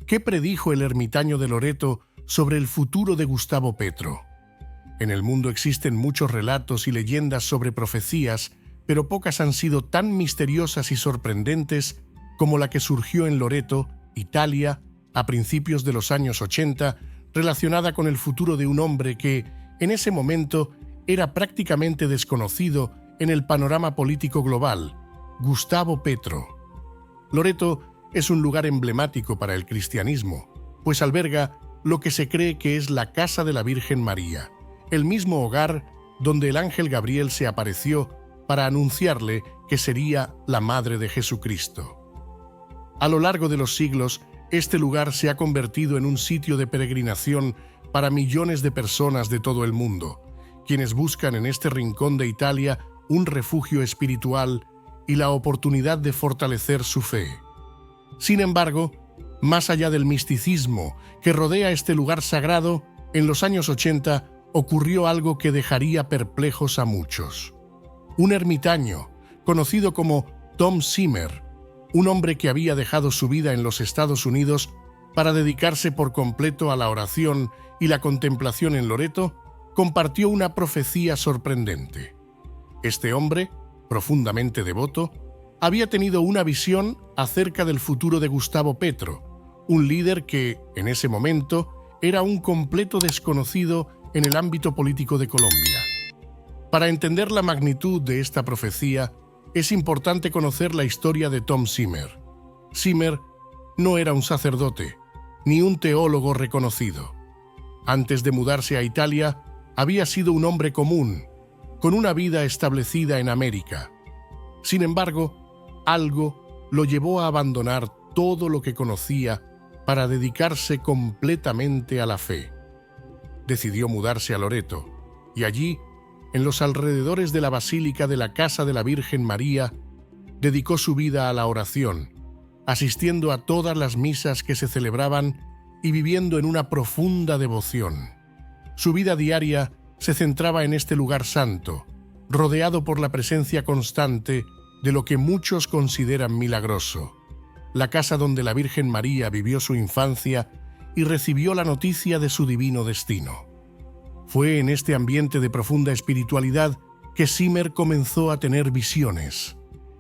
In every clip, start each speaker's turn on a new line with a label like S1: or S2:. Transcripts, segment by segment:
S1: ¿Qué predijo el ermitaño de Loreto sobre el futuro de Gustavo Petro? En el mundo existen muchos relatos y leyendas sobre profecías, pero pocas han sido tan misteriosas y sorprendentes como la que surgió en Loreto, Italia, a principios de los años 80, relacionada con el futuro de un hombre que, en ese momento, era prácticamente desconocido en el panorama político global, Gustavo Petro. Loreto es un lugar emblemático para el cristianismo, pues alberga lo que se cree que es la casa de la Virgen María, el mismo hogar donde el ángel Gabriel se apareció para anunciarle que sería la madre de Jesucristo. A lo largo de los siglos, este lugar se ha convertido en un sitio de peregrinación para millones de personas de todo el mundo, quienes buscan en este rincón de Italia un refugio espiritual y la oportunidad de fortalecer su fe. Sin embargo, más allá del misticismo que rodea este lugar sagrado, en los años 80 ocurrió algo que dejaría perplejos a muchos. Un ermitaño, conocido como Tom Zimmer, un hombre que había dejado su vida en los Estados Unidos para dedicarse por completo a la oración y la contemplación en Loreto, compartió una profecía sorprendente. Este hombre, profundamente devoto, había tenido una visión acerca del futuro de Gustavo Petro, un líder que, en ese momento, era un completo desconocido en el ámbito político de Colombia. Para entender la magnitud de esta profecía, es importante conocer la historia de Tom Zimmer. Zimmer no era un sacerdote, ni un teólogo reconocido. Antes de mudarse a Italia, había sido un hombre común, con una vida establecida en América. Sin embargo, algo lo llevó a abandonar todo lo que conocía para dedicarse completamente a la fe. Decidió mudarse a Loreto, y allí, en los alrededores de la Basílica de la Casa de la Virgen María, dedicó su vida a la oración, asistiendo a todas las misas que se celebraban y viviendo en una profunda devoción. Su vida diaria se centraba en este lugar santo, rodeado por la presencia constante de lo que muchos consideran milagroso, la casa donde la Virgen María vivió su infancia y recibió la noticia de su divino destino. Fue en este ambiente de profunda espiritualidad que Zimmer comenzó a tener visiones,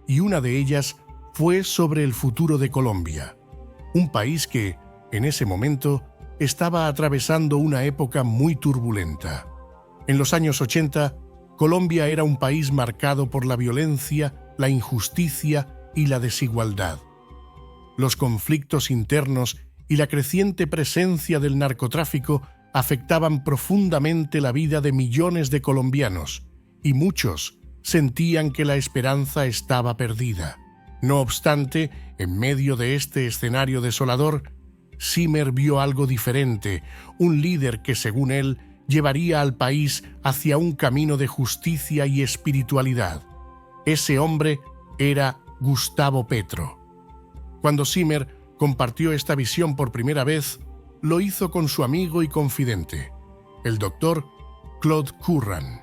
S1: y una de ellas fue sobre el futuro de Colombia, un país que, en ese momento, estaba atravesando una época muy turbulenta. En los años 80, Colombia era un país marcado por la violencia, la injusticia y la desigualdad. Los conflictos internos y la creciente presencia del narcotráfico afectaban profundamente la vida de millones de colombianos, y muchos sentían que la esperanza estaba perdida. No obstante, en medio de este escenario desolador, Zimmer vio algo diferente, un líder que, según él, llevaría al país hacia un camino de justicia y espiritualidad. Ese hombre era Gustavo Petro. Cuando Zimmer compartió esta visión por primera vez, lo hizo con su amigo y confidente, el doctor Claude Curran.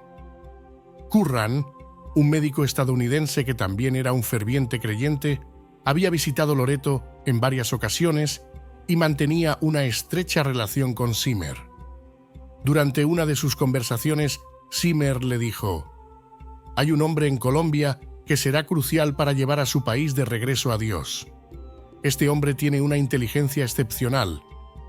S1: Curran, un médico estadounidense que también era un ferviente creyente, había visitado Loreto en varias ocasiones y mantenía una estrecha relación con Zimmer. Durante una de sus conversaciones, Zimmer le dijo: «Hay un hombre en Colombia que será crucial para llevar a su país de regreso a Dios. Este hombre tiene una inteligencia excepcional,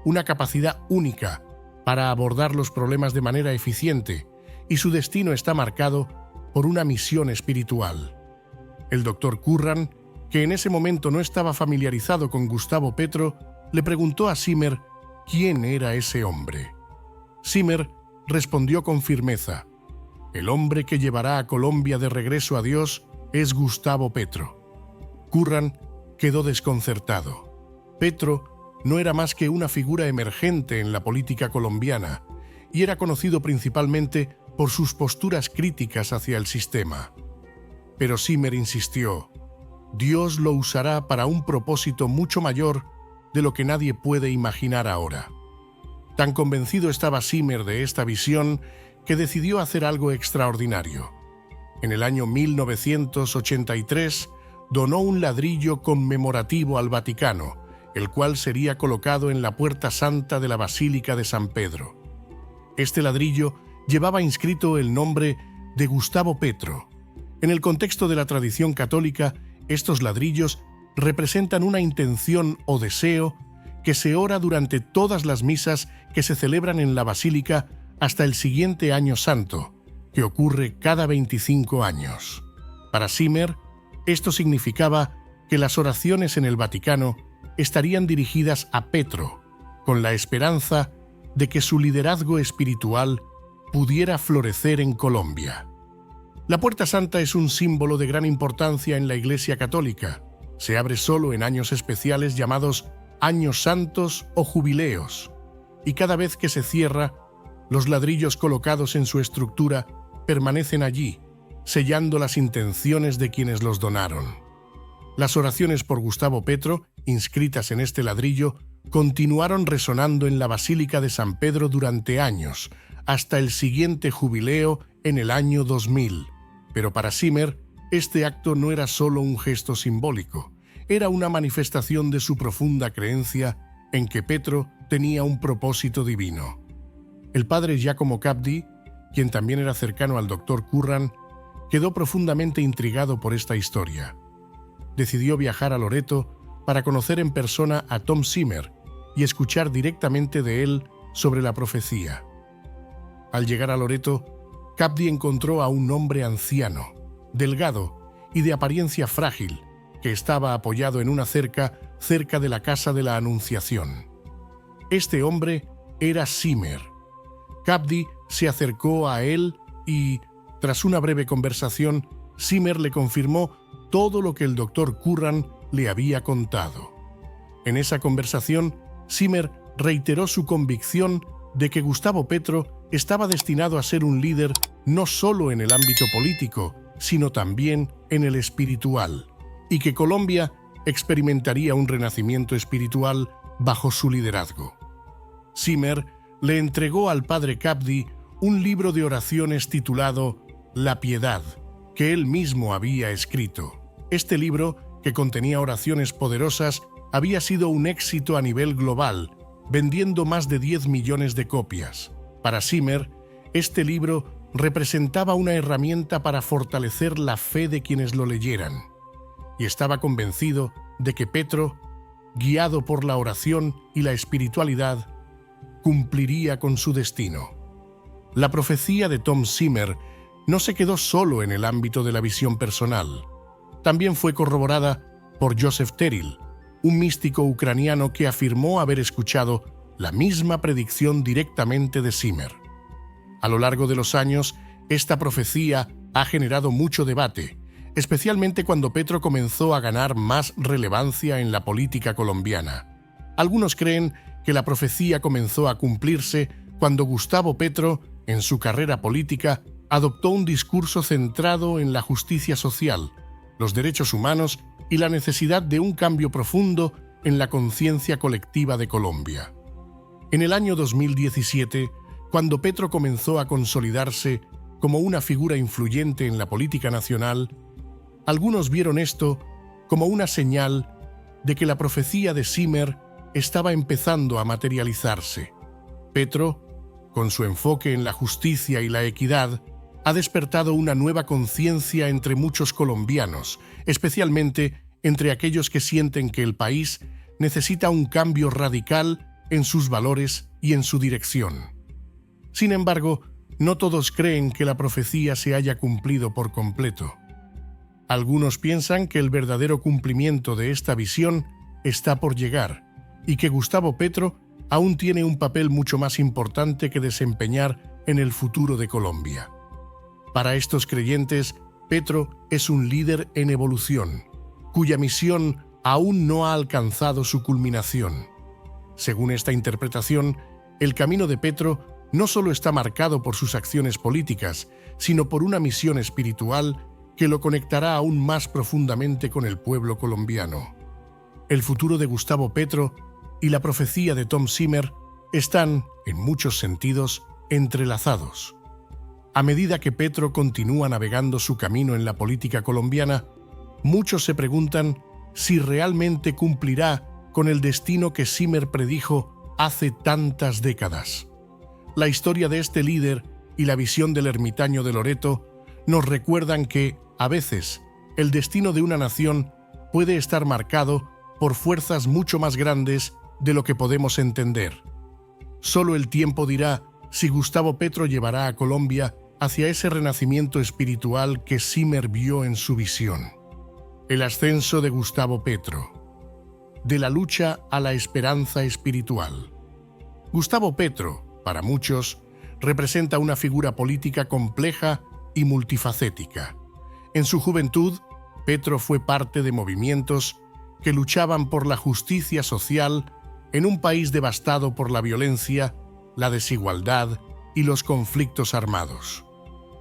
S1: una capacidad única para abordar los problemas de manera eficiente, y su destino está marcado por una misión espiritual». El doctor Curran, que en ese momento no estaba familiarizado con Gustavo Petro, le preguntó a Zimmer quién era ese hombre. Zimmer respondió con firmeza: «El hombre que llevará a Colombia de regreso a Dios es Gustavo Petro». Curran quedó desconcertado. Petro no era más que una figura emergente en la política colombiana y era conocido principalmente por sus posturas críticas hacia el sistema. Pero Zimmer insistió: «Dios lo usará para un propósito mucho mayor de lo que nadie puede imaginar ahora». Tan convencido estaba Zimmer de esta visión que decidió hacer algo extraordinario. En el año 1983 donó un ladrillo conmemorativo al Vaticano, el cual sería colocado en la puerta santa de la Basílica de San Pedro. Este ladrillo llevaba inscrito el nombre de Gustavo Petro. En el contexto de la tradición católica, estos ladrillos representan una intención o deseo que se ora durante todas las misas que se celebran en la Basílica hasta el siguiente Año Santo, que ocurre cada 25 años. Para Zimmer, esto significaba que las oraciones en el Vaticano estarían dirigidas a Petro, con la esperanza de que su liderazgo espiritual pudiera florecer en Colombia. La Puerta Santa es un símbolo de gran importancia en la Iglesia Católica. Se abre solo en años especiales llamados Años Santos o Jubileos, y cada vez que se cierra, los ladrillos colocados en su estructura permanecen allí, sellando las intenciones de quienes los donaron. Las oraciones por Gustavo Petro, inscritas en este ladrillo, continuaron resonando en la Basílica de San Pedro durante años, hasta el siguiente jubileo en el año 2000. Pero para Zimmer, este acto no era solo un gesto simbólico, era una manifestación de su profunda creencia en que Petro tenía un propósito divino. El padre Giacomo Cabdi, quien también era cercano al doctor Curran, quedó profundamente intrigado por esta historia. Decidió viajar a Loreto para conocer en persona a Tom Zimmer y escuchar directamente de él sobre la profecía. Al llegar a Loreto, Cabdi encontró a un hombre anciano, delgado y de apariencia frágil, que estaba apoyado en una cerca de la Casa de la Anunciación. Este hombre era Zimmer. Cabdi se acercó a él y, tras una breve conversación, Zimmer le confirmó todo lo que el doctor Curran le había contado. En esa conversación, Zimmer reiteró su convicción de que Gustavo Petro estaba destinado a ser un líder no solo en el ámbito político, sino también en el espiritual, y que Colombia experimentaría un renacimiento espiritual bajo su liderazgo. Zimmer le entregó al padre Cabdi un libro de oraciones titulado La Piedad, que él mismo había escrito. Este libro, que contenía oraciones poderosas, había sido un éxito a nivel global, vendiendo más de 10 millones de copias. Para Zimmer, este libro representaba una herramienta para fortalecer la fe de quienes lo leyeran, y estaba convencido de que Petro, guiado por la oración y la espiritualidad, cumpliría con su destino. La profecía de Tom Zimmer no se quedó solo en el ámbito de la visión personal. También fue corroborada por Joseph Teril, un místico ucraniano que afirmó haber escuchado la misma predicción directamente de Zimmer. A lo largo de los años, esta profecía ha generado mucho debate, especialmente cuando Petro comenzó a ganar más relevancia en la política colombiana. Algunos creen que la profecía comenzó a cumplirse cuando Gustavo Petro, en su carrera política, adoptó un discurso centrado en la justicia social, los derechos humanos y la necesidad de un cambio profundo en la conciencia colectiva de Colombia. En el año 2017, cuando Petro comenzó a consolidarse como una figura influyente en la política nacional, algunos vieron esto como una señal de que la profecía de Zimmer estaba empezando a materializarse. Petro, con su enfoque en la justicia y la equidad, ha despertado una nueva conciencia entre muchos colombianos, especialmente entre aquellos que sienten que el país necesita un cambio radical en sus valores y en su dirección. Sin embargo, no todos creen que la profecía se haya cumplido por completo. Algunos piensan que el verdadero cumplimiento de esta visión está por llegar y que Gustavo Petro aún tiene un papel mucho más importante que desempeñar en el futuro de Colombia. Para estos creyentes, Petro es un líder en evolución, cuya misión aún no ha alcanzado su culminación. Según esta interpretación, el camino de Petro no solo está marcado por sus acciones políticas, sino por una misión espiritual que lo conectará aún más profundamente con el pueblo colombiano. El futuro de Gustavo Petro y la profecía de Tom Zimmer están, en muchos sentidos, entrelazados. A medida que Petro continúa navegando su camino en la política colombiana, muchos se preguntan si realmente cumplirá con el destino que Zimmer predijo hace tantas décadas. La historia de este líder y la visión del ermitaño de Loreto nos recuerdan que, a veces, el destino de una nación puede estar marcado por fuerzas mucho más grandes de lo que podemos entender. Solo el tiempo dirá si Gustavo Petro llevará a Colombia hacia ese renacimiento espiritual que Zimmer vio en su visión. El ascenso de Gustavo Petro. De la lucha a la esperanza espiritual. Gustavo Petro, para muchos, representa una figura política compleja y multifacética. En su juventud, Petro fue parte de movimientos que luchaban por la justicia social en un país devastado por la violencia, la desigualdad y los conflictos armados.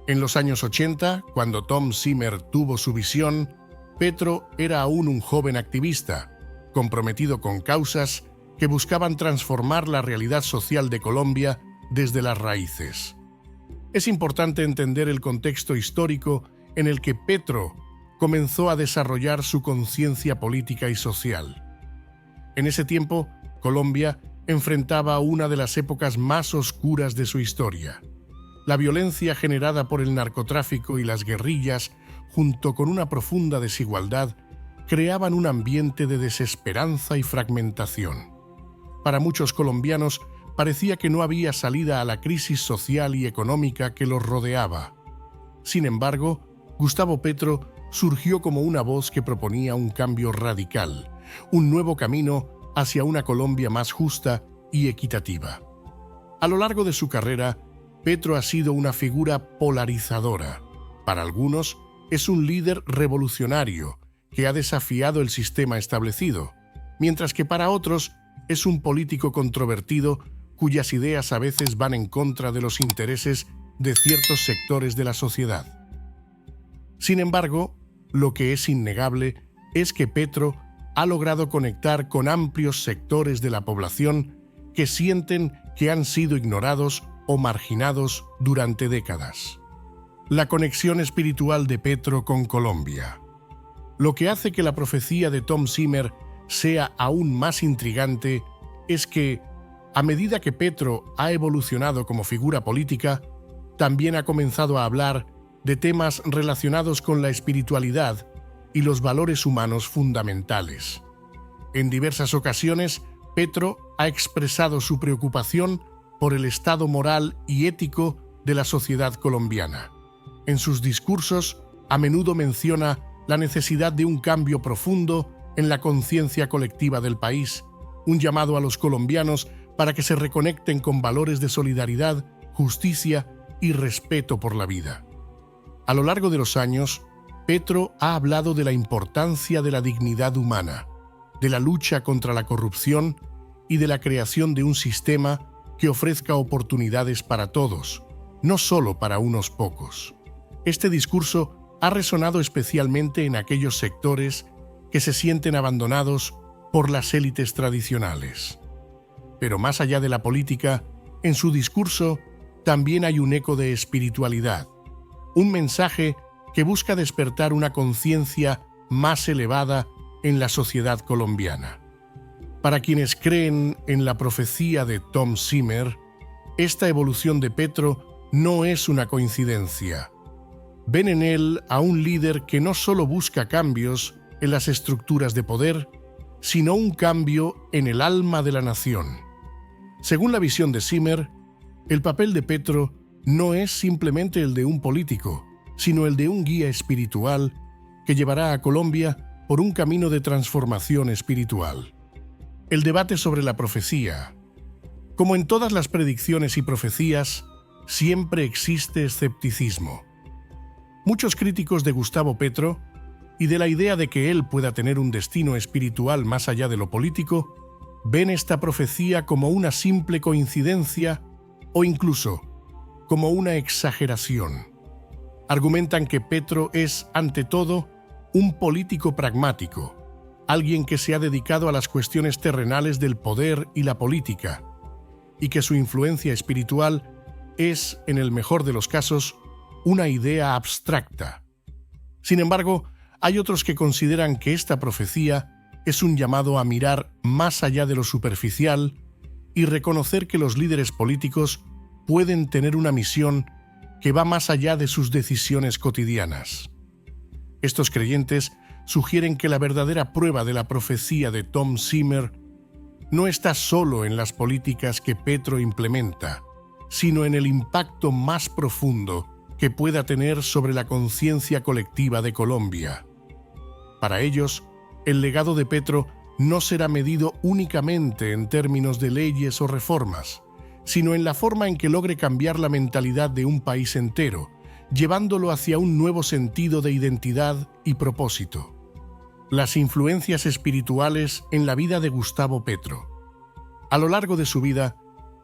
S1: En los años 80, cuando Tom Zimmer tuvo su visión, Petro era aún un joven activista, comprometido con causas que buscaban transformar la realidad social de Colombia desde las raíces. Es importante entender el contexto histórico en el que Petro comenzó a desarrollar su conciencia política y social. En ese tiempo, Colombia enfrentaba una de las épocas más oscuras de su historia. La violencia generada por el narcotráfico y las guerrillas, junto con una profunda desigualdad, creaban un ambiente de desesperanza y fragmentación. Para muchos colombianos, parecía que no había salida a la crisis social y económica que los rodeaba. Sin embargo, Gustavo Petro surgió como una voz que proponía un cambio radical, un nuevo camino hacia una Colombia más justa y equitativa. A lo largo de su carrera, Petro ha sido una figura polarizadora. Para algunos, es un líder revolucionario que ha desafiado el sistema establecido, mientras que para otros es un político controvertido cuyas ideas a veces van en contra de los intereses de ciertos sectores de la sociedad. Sin embargo, lo que es innegable es que Petro ha logrado conectar con amplios sectores de la población que sienten que han sido ignorados o marginados durante décadas. La conexión espiritual de Petro con Colombia. Lo que hace que la profecía de Tom Zimmer sea aún más intrigante es que, a medida que Petro ha evolucionado como figura política, también ha comenzado a hablar de temas relacionados con la espiritualidad y los valores humanos fundamentales. En diversas ocasiones, Petro ha expresado su preocupación por el estado moral y ético de la sociedad colombiana. En sus discursos, a menudo menciona la necesidad de un cambio profundo en la conciencia colectiva del país, un llamado a los colombianos para que se reconecten con valores de solidaridad, justicia y respeto por la vida. A lo largo de los años, Petro ha hablado de la importancia de la dignidad humana, de la lucha contra la corrupción y de la creación de un sistema que ofrezca oportunidades para todos, no solo para unos pocos. Este discurso ha resonado especialmente en aquellos sectores que se sienten abandonados por las élites tradicionales. Pero más allá de la política, en su discurso también hay un eco de espiritualidad, un mensaje que busca despertar una conciencia más elevada en la sociedad colombiana. Para quienes creen en la profecía de Tom Zimmer, esta evolución de Petro no es una coincidencia. Ven en él a un líder que no solo busca cambios en las estructuras de poder, sino un cambio en el alma de la nación. Según la visión de Zimmer, el papel de Petro no es simplemente el de un político, sino el de un guía espiritual que llevará a Colombia por un camino de transformación espiritual. El debate sobre la profecía. Como en todas las predicciones y profecías, siempre existe escepticismo. Muchos críticos de Gustavo Petro y de la idea de que él pueda tener un destino espiritual más allá de lo político, ven esta profecía como una simple coincidencia o incluso como una exageración. Argumentan que Petro es, ante todo, un político pragmático, alguien que se ha dedicado a las cuestiones terrenales del poder y la política, y que su influencia espiritual es, en el mejor de los casos, una idea abstracta. Sin embargo, hay otros que consideran que esta profecía es un llamado a mirar más allá de lo superficial y reconocer que los líderes políticos pueden tener una misión que va más allá de sus decisiones cotidianas. Estos creyentes sugieren que la verdadera prueba de la profecía de Tom Zimmer no está solo en las políticas que Petro implementa, sino en el impacto más profundo que pueda tener sobre la conciencia colectiva de Colombia. Para ellos, el legado de Petro no será medido únicamente en términos de leyes o reformas, sino en la forma en que logre cambiar la mentalidad de un país entero, llevándolo hacia un nuevo sentido de identidad y propósito. Las influencias espirituales en la vida de Gustavo Petro. A lo largo de su vida,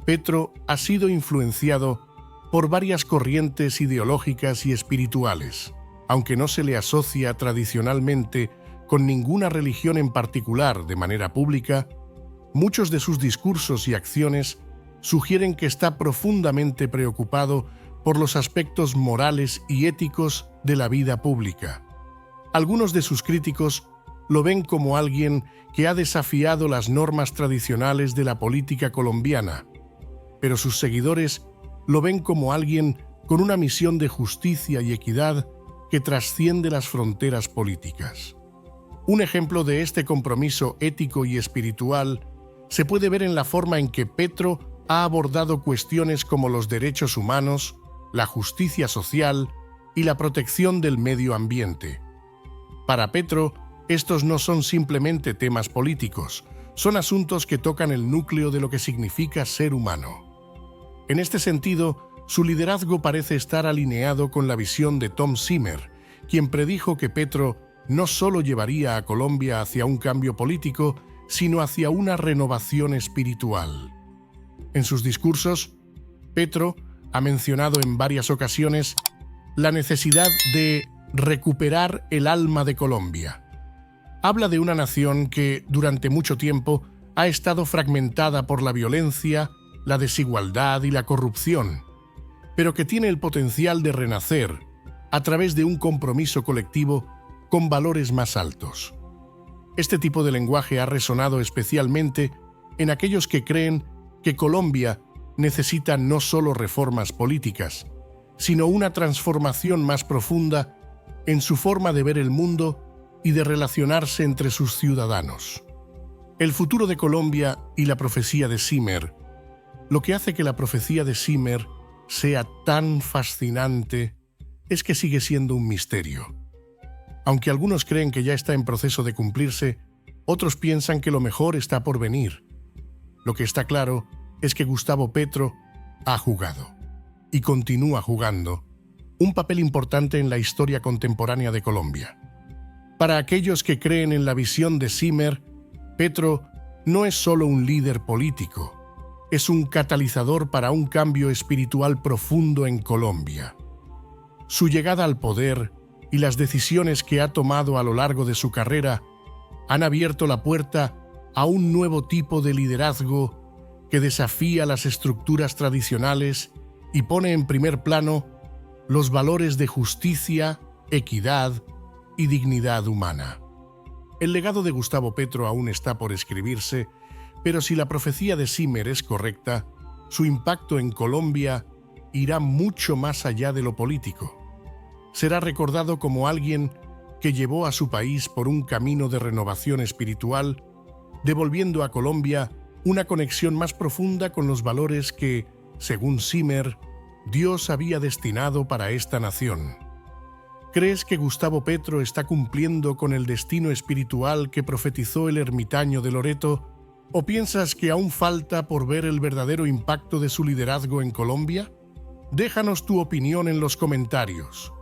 S1: Petro ha sido influenciado por varias corrientes ideológicas y espirituales, aunque no se le asocia tradicionalmente con ninguna religión en particular de manera pública. Muchos de sus discursos y acciones sugieren que está profundamente preocupado por los aspectos morales y éticos de la vida pública. Algunos de sus críticos lo ven como alguien que ha desafiado las normas tradicionales de la política colombiana, pero sus seguidores lo ven como alguien con una misión de justicia y equidad que trasciende las fronteras políticas. Un ejemplo de este compromiso ético y espiritual se puede ver en la forma en que Petro ha abordado cuestiones como los derechos humanos, la justicia social y la protección del medio ambiente. Para Petro, estos no son simplemente temas políticos, son asuntos que tocan el núcleo de lo que significa ser humano. En este sentido, su liderazgo parece estar alineado con la visión de Tom Zimmer, quien predijo que Petro no solo llevaría a Colombia hacia un cambio político, sino hacia una renovación espiritual. En sus discursos, Petro ha mencionado en varias ocasiones la necesidad de recuperar el alma de Colombia. Habla de una nación que, durante mucho tiempo, ha estado fragmentada por la violencia, la desigualdad y la corrupción, pero que tiene el potencial de renacer a través de un compromiso colectivo con valores más altos. Este tipo de lenguaje ha resonado especialmente en aquellos que creen que Colombia necesita no solo reformas políticas, sino una transformación más profunda en su forma de ver el mundo y de relacionarse entre sus ciudadanos. El futuro de Colombia y la profecía de Zimmer. Lo que hace que la profecía de Zimmer sea tan fascinante es que sigue siendo un misterio. Aunque algunos creen que ya está en proceso de cumplirse, otros piensan que lo mejor está por venir. Lo que está claro es que Gustavo Petro ha jugado, y continúa jugando, un papel importante en la historia contemporánea de Colombia. Para aquellos que creen en la visión de Zimmer, Petro no es solo un líder político, es un catalizador para un cambio espiritual profundo en Colombia. Su llegada al poder y las decisiones que ha tomado a lo largo de su carrera han abierto la puerta a un nuevo tipo de liderazgo que desafía las estructuras tradicionales y pone en primer plano los valores de justicia, equidad y dignidad humana. El legado de Gustavo Petro aún está por escribirse, pero si la profecía de Zimmer es correcta, su impacto en Colombia irá mucho más allá de lo político. Será recordado como alguien que llevó a su país por un camino de renovación espiritual, devolviendo a Colombia una conexión más profunda con los valores que, según Zimmer, Dios había destinado para esta nación. ¿Crees que Gustavo Petro está cumpliendo con el destino espiritual que profetizó el ermitaño de Loreto? ¿O piensas que aún falta por ver el verdadero impacto de su liderazgo en Colombia? Déjanos tu opinión en los comentarios.